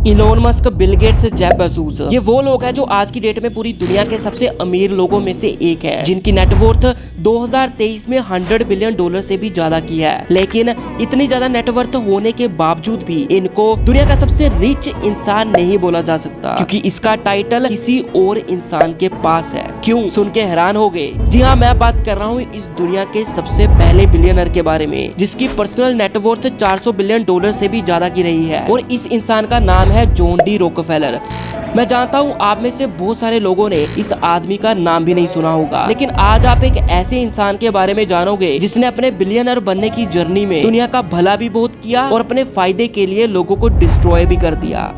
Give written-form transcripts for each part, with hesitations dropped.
Elon Musk, Bill Gates, Jeff Bezos, ये वो लोग हैं जो आज की डेट में पूरी दुनिया के सबसे अमीर लोगों में से एक है, जिनकी नेटवर्थ 2023 में $100 बिलियन से भी ज्यादा की है। लेकिन इतनी ज्यादा नेटवर्थ होने के बावजूद भी इनको दुनिया का सबसे रिच इंसान नहीं बोला जा सकता, क्योंकि इसका टाइटल किसी और इंसान के पास है। क्यों? सुन के हैरान हो गए? जी हाँ, मैं बात कर रहा हूँ इस दुनिया के सबसे पहले बिलियनर के बारे में, जिसकी पर्सनल नेटवर्थ $400 बिलियन से भी ज्यादा की रही है, और इस इंसान का नाम है जॉन डी रॉकफेलर। मैं जानता हूँ आप में से बहुत सारे लोगों ने इस आदमी का नाम भी नहीं सुना होगा, लेकिन आज आप एक ऐसे इंसान के बारे में जानोगे जिसने अपने बिलियनर बनने की जर्नी में दुनिया का भला भी बहुत किया और अपने फायदे के लिए लोगों को डिस्ट्रॉय भी कर दिया।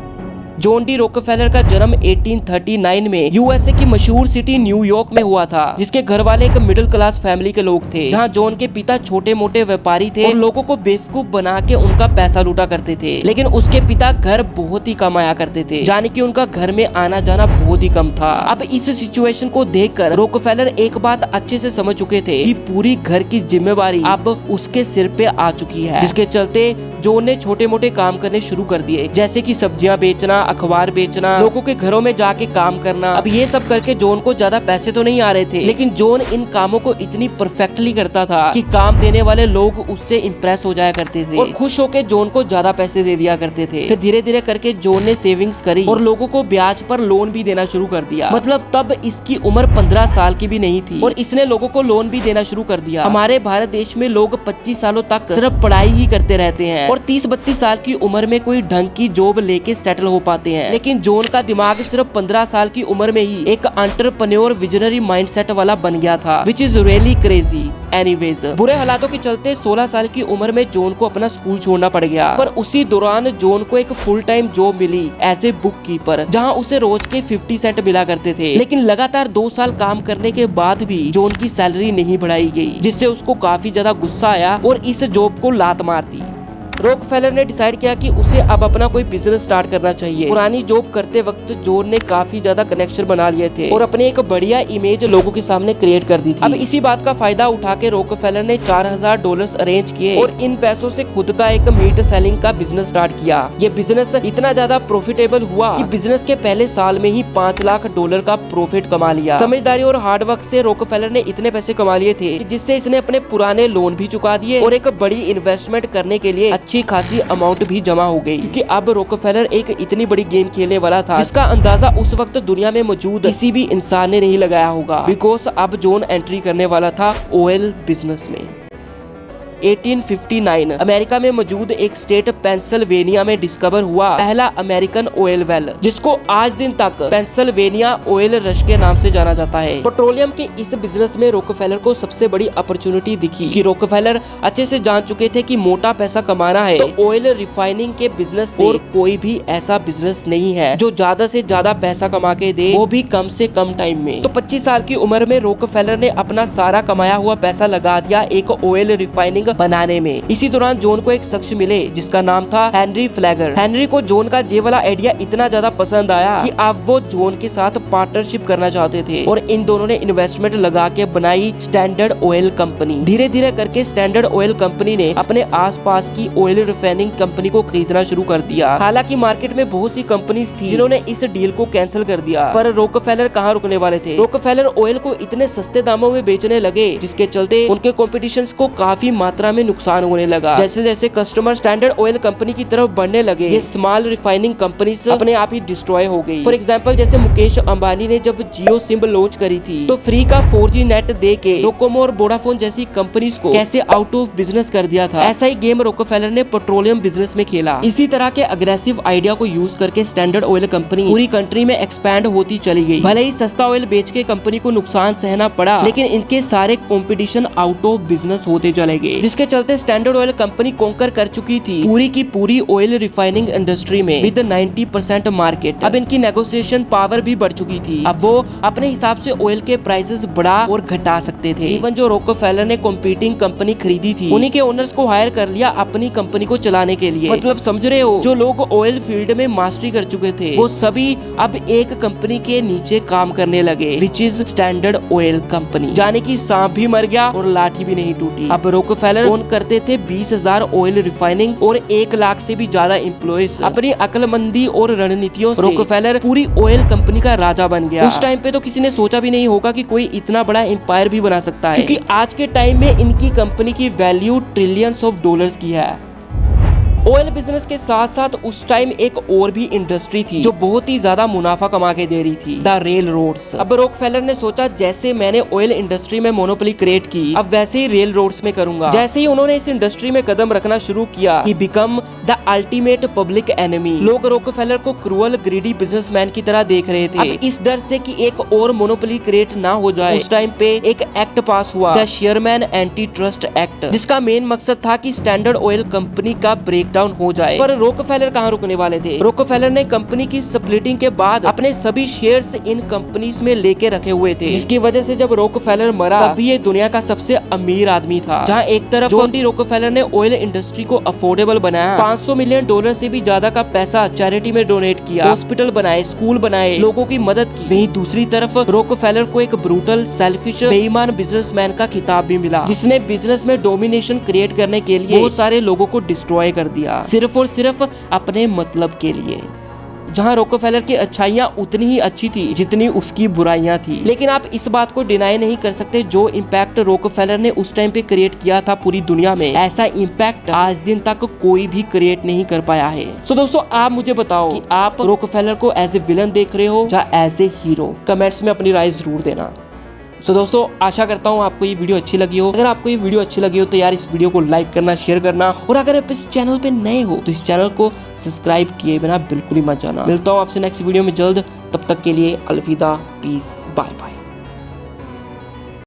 जॉन डी रॉकफेलर का जन्म 1839 में यूएसए की मशहूर सिटी न्यूयॉर्क में हुआ था, जिसके घर वाले एक मिडिल क्लास फैमिली के लोग थे, जहां जॉन के पिता छोटे मोटे व्यापारी थे और लोगों को बेवकूफ बना के उनका पैसा लूटा करते थे। लेकिन उसके पिता घर बहुत ही कम आया करते थे, यानी कि उनका घर में आना जाना बहुत ही कम था। अब इस सिचुएशन को देखकर रॉकफेलर एक बात अच्छे से समझ चुके थे कि पूरी घर की जिम्मेवारी अब उसके सिर पे आ चुकी है, जिसके चलते जॉन ने छोटे मोटे काम करने शुरू कर दिए, जैसे कि सब्जियां बेचना, अखबार बेचना, लोगों के घरों में जाके काम करना। अब ये सब करके जॉन को ज्यादा पैसे तो नहीं आ रहे थे, लेकिन जॉन इन कामों को इतनी परफेक्टली करता था कि काम देने वाले लोग उससे इम्प्रेस हो जाया करते थे और खुश होकर जॉन को ज्यादा पैसे दे दिया करते थे। फिर धीरे धीरे करके जॉन ने सेविंग्स करी और लोगों को ब्याज पर लोन भी देना शुरू कर दिया। मतलब तब इसकी उम्र 15 साल की भी नहीं थी और इसने लोगों को लोन भी देना शुरू कर दिया। हमारे भारत देश में लोग 25 सालों तक सिर्फ पढ़ाई ही करते रहते हैं और 30-32 साल की उम्र में कोई ढंग की जॉब लेके सेटल हो पाते हैं, लेकिन जॉन का दिमाग सिर्फ 15 साल की उम्र में ही एक एंटरप्रेन्योर विजनरी माइंडसेट वाला बन गया था, which is really crazy. Anyways, बुरे हालातों के चलते 16 साल की उम्र में जॉन को अपना स्कूल छोड़ना पड़ गया, पर उसी दौरान जॉन को एक फुल टाइम जॉब मिली एज ए बुक कीपर, जहाँ उसे रोज के 50 सेंट मिला करते थे। लेकिन लगातार 2 साल काम करने के बाद भी जॉन की सैलरी नहीं बढ़ाई गई, जिससे उसको काफी ज्यादा गुस्सा आया और इस जॉब को लात मार दी। रॉकफेलर ने डिसाइड किया कि उसे अब अपना कोई बिजनेस स्टार्ट करना चाहिए। पुरानी जॉब करते वक्त जॉन ने काफी ज्यादा कनेक्शन बना लिए थे और अपने एक बढ़िया इमेज लोगों के सामने क्रिएट कर दी थी। अब इसी बात का फायदा उठा के रॉकफेलर ने $4000 अरेंज किए और इन पैसों से खुद का एक मीट सेलिंग का बिजनेस स्टार्ट किया। ये बिजनेस इतना ज्यादा प्रॉफिटेबल हुआ कि बिजनेस के पहले साल में ही $5 लाख का प्रॉफिट कमा लिया। समझदारी और हार्डवर्क से रॉकफेलर ने इतने पैसे कमा लिए थे जिससे इसने अपने पुराने लोन भी चुका दिए और एक बड़ी इन्वेस्टमेंट करने के लिए अच्छी खासी अमाउंट भी जमा हो गई, क्योंकि अब रॉकफेलर एक इतनी बड़ी गेम खेलने वाला था जिसका अंदाजा उस वक्त दुनिया में मौजूद किसी भी इंसान ने नहीं लगाया होगा, बिकॉज अब जॉन एंट्री करने वाला था ऑयल बिजनेस में। 1859 अमेरिका में मौजूद एक स्टेट पेंसिल्वेनिया में डिस्कवर हुआ पहला अमेरिकन ऑयल वेल, जिसको आज दिन तक पेंसिल्वेनिया ऑयल रश के नाम से जाना जाता है। पेट्रोलियम के इस बिजनेस में रॉकफेलर को सबसे बड़ी अपॉर्चुनिटी दिखी कि रॉकफेलर अच्छे से जान चुके थे कि मोटा पैसा कमाना है तो ऑयल रिफाइनिंग के बिजनेस से और कोई भी ऐसा बिजनेस नहीं है जो ज्यादा से ज्यादा पैसा कमा के दे, वो भी कम से कम टाइम में। तो 25 साल की उम्र में रॉकफेलर ने अपना सारा कमाया हुआ पैसा लगा दिया एक ऑयल रिफाइनिंग बनाने में। इसी दौरान जॉन को एक शख्स मिले जिसका नाम था हेनरी फ्लैगर। हेनरी को जॉन का ये वाला आइडिया इतना ज्यादा पसंद आया कि अब वो जॉन के साथ पार्टनरशिप करना चाहते थे और इन दोनों ने इन्वेस्टमेंट लगा के बनाई स्टैंडर्ड ऑयल कंपनी। धीरे धीरे करके स्टैंडर्ड ऑयल कंपनी ने अपने आसपास की ऑयल रिफाइनिंग कंपनी को खरीदना शुरू कर दिया। हालांकि मार्केट में बहुत सी कंपनीज थी जिन्होंने इस डील को कैंसिल कर दिया, पर रॉकफेलर कहाँ रुकने वाले थे। रॉकफेलर ऑयल को इतने सस्ते दामों में बेचने लगे जिसके चलते उनके कॉम्पिटिशन को काफी मात्रा में नुकसान होने लगा। जैसे जैसे कस्टमर स्टैंडर्ड ऑयल कंपनी की तरफ बढ़ने लगे, ये स्मॉल रिफाइनिंग कंपनी अपने आप ही डिस्ट्रॉय हो गई। फॉर एग्जांपल, जैसे मुकेश अंबानी ने जब जियो सिम लॉन्च करी थी तो फ्री का 4G नेट दे के डोकोमो और वोडाफोन जैसी कंपनीज को कैसे आउट ऑफ बिजनेस कर दिया था, ऐसा ही गेम रॉकफेलर ने पेट्रोलियम बिजनेस में खेला। इसी तरह के अग्रेसिव आइडिया को यूज करके स्टैंडर्ड ऑयल कंपनी पूरी कंट्री में एक्सपैंड होती चली गई। भले ही सस्ता ऑयल बेच के कंपनी को नुकसान सहना पड़ा, लेकिन इनके सारे कॉम्पिटिशन आउट ऑफ बिजनेस होते चले गए, जिसके चलते स्टैंडर्ड ऑयल कंपनी कॉन्कर कर चुकी थी पूरी की पूरी ऑयल रिफाइनिंग इंडस्ट्री में विद 90% मार्केट। अब इनकी नेगोशिएशन पावर भी बढ़ चुकी थी। अब वो अपने हिसाब से ऑयल के प्राइसेस बढ़ा और घटा सकते थे। इवन जो रॉकफेलर ने कॉम्पीटिंग कंपनी खरीदी थी उन्हीं के ओनर्स को हायर कर लिया अपनी कंपनी को चलाने के लिए। मतलब समझ रहे हो, जो लोग ऑयल फील्ड में मास्टरी कर चुके थे वो सभी अब एक कंपनी के नीचे काम करने लगे, which is standard oil company. जाने की सांप भी मर गया और लाठी भी नहीं टूटी। अब रॉकफेलर रोकफेलर ओन करते थे 20,000 ऑयल रिफाइनिंग और 1 लाख से भी ज्यादा एम्प्लॉयज। अपनी अक्लमंदी और रणनीतियों से रोकफेलर पूरी ऑयल कंपनी का राजा बन गया। उस टाइम पे तो किसी ने सोचा भी नहीं होगा कि कोई इतना बड़ा एम्पायर भी बना सकता है, क्योंकि आज के टाइम में इनकी कंपनी की वैल्यू ट्रिलियंस ऑफ डॉलर्स की है। ऑयल बिजनेस के साथ साथ उस टाइम एक और भी इंडस्ट्री थी जो बहुत ही ज्यादा मुनाफा कमा के दे रही थी, द रेल रोड्स। अब रोकफेलर ने सोचा जैसे मैंने ऑयल इंडस्ट्री में मोनोपोली क्रिएट की, अब वैसे ही रेल रोड्स में करूंगा। जैसे ही उन्होंने इस इंडस्ट्री में कदम रखना शुरू किया, he become the ultimate public enemy. लोग रोकफेलर को क्रूअल ग्रीडी बिजनेसमैन की तरह देख रहे थे। अब इस डर से कि एक और मोनोपोली क्रिएट ना हो जाए, उस टाइम पे एक एक्ट पास हुआ, the Sherman anti trust act, जिसका मेन मकसद था कि स्टैंडर्ड ऑयल कंपनी का ब्रेकडाउन हो जाए। पर रोकफेलर कहां रुकने वाले थे। रोकफेलर ने कंपनी की स्प्लिटिंग के बाद अपने सभी शेयर्स इन कंपनीज में लेके रखे हुए थे, जिसकी वजह से जब रोकफेलर मरा तब भी ये दुनिया का सबसे अमीर आदमी था। जहां एक तरफ जॉन डी रोकफेलर ने ऑयल इंडस्ट्री को अफोर्डेबल बनाया, $500 मिलियन से भी ज्यादा का पैसा चैरिटी में डोनेट किया, हॉस्पिटल बनाए, स्कूल बनाए, लोगों की मदद की। वहीं दूसरी तरफ रोकफेलर को एक ब्रूटल, सेल्फिश, बेईमान बिजनेसमैन का खिताब भी मिला, जिसने बिजनेस में डोमिनेशन क्रिएट करने के लिए बहुत सारे लोगों को डिस्ट्रॉय कर दिया, सिर्फ और सिर्फ अपने मतलब के लिए। जहां रोकफेलर की अच्छाइयां उतनी ही अच्छी थी जितनी उसकी बुराइयां थी। लेकिन आप इस बात को डिनाई नहीं कर सकते, जो इम्पैक्ट रोकफेलर ने उस टाइम पे क्रिएट किया था पूरी दुनिया में, ऐसा इम्पैक्ट आज दिन तक कोई भी क्रिएट नहीं कर पाया है। सो दोस्तों, आप मुझे बताओ कि आप रोकफेलर को एज ए विलन देख रहे हो या एज ए हीरो। कमेंट्स में अपनी राय जरूर देना। सो दोस्तों, आशा करता हूँ आपको ये वीडियो अच्छी लगी हो। अगर आपको ये वीडियो अच्छी लगी हो तो यार इस वीडियो को लाइक करना, शेयर करना, और अगर आप इस चैनल पे नए हो तो इस चैनल को सब्सक्राइब किए बिना बिल्कुल ही मत जाना। मिलता हूँ आपसे नेक्स्ट वीडियो में जल्द, तब तक के लिए अलविदा, पीस, बाय बाय।